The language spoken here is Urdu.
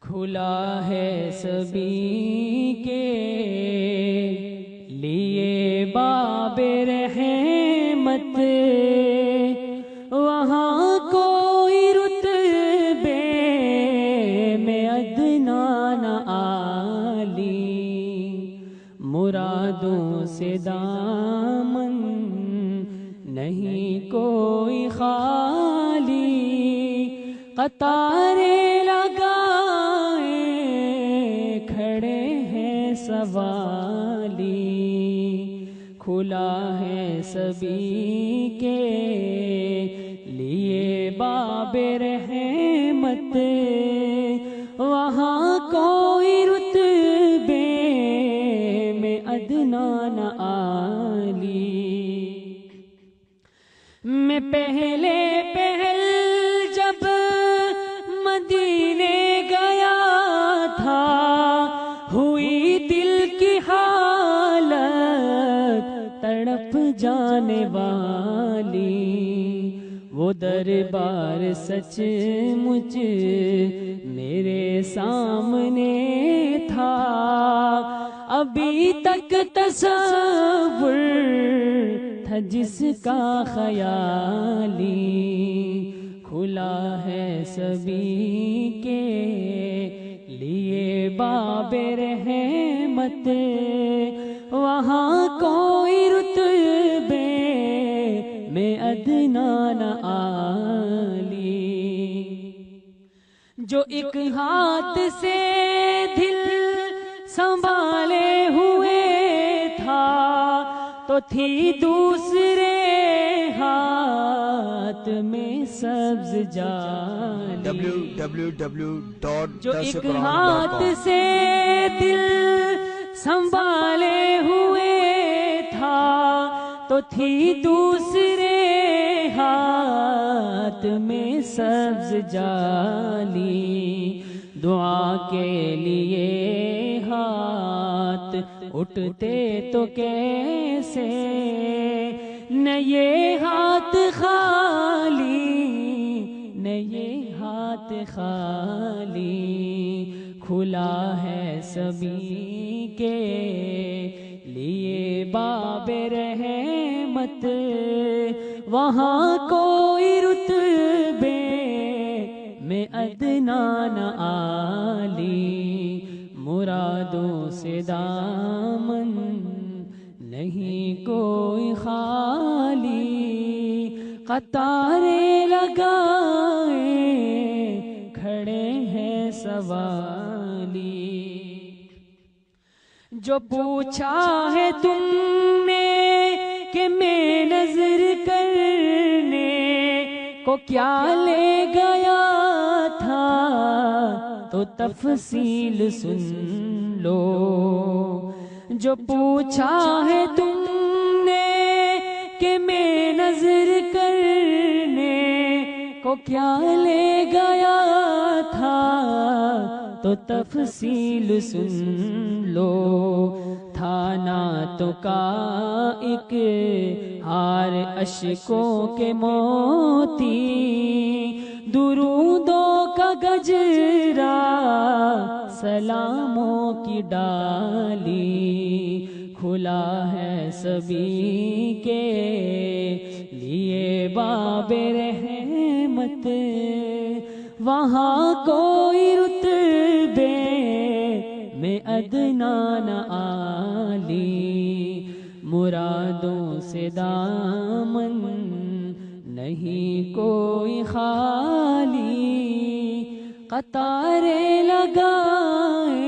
کھلا ہے سبھی کے لیے باب رحمت، وہاں کوئی رتبے میں ادنا نہ عالی، مرادوں سے دامن نہیں کوئی خالی، قطارے لگائے کھڑے ہیں سوالی، کھلا ہے سبھی کے لیے باب رحمت، وہاں کوئی رتبے میں ادنا نہ عالی۔ میں پہلے جب مدینے گیا تھا، ہوئی دل کی حالت تڑپ جانے والی، وہ دربار سچ مچ میرے سامنے تھا، ابھی تک تصور تھا جس کا خیالی، کھلا ہے سبھی کے لیے باب رحمت، وہاں کوئی رتبے میں ادنا نہ عالی، جو ایک ہاتھ سے دل سنبھالے ہوئے تھا تو تھی دوسرے ہاتھ میں سبز جالی، جو ایک ہاتھ سے دل سنبھالے ہوئے تھا تو تھی دوسرے ہاتھ میں سبز جالی، دعا کے لیے ہاتھ اٹھتے تو کیسے، نہ یہ ہاتھ خالی نہ یہ ہاتھ خالی، کھلا ہے سبھی کے لیے باب رحمت، وہاں کوئی رتبے میں ادنا نہ عالی، مرادوں سے دامن نہیں کوئی خالی، قطارے لگائے کھڑے ہیں سوالی، جو پوچھا ہے تم نے کہ میں نظر کرنے کو کیا لے گیا تھا، تو تفصیل سن لو، جو پوچھا ہے تم نے کہ میں نظر کرنے کو کیا لے گیا تھا، تو تفصیل سن لو، تھا نعتوں کا ایک ہار اشکوں کے موتی، درودوں کا گجرا سلاموں کی ڈالی، کھلا ہے سبھی کے لیے باب رحمت، وہاں کوئی رتبے میں ادنا نہ عالی، مرادوں سے دامن نہیں کوئی خالی، قطارے لگائے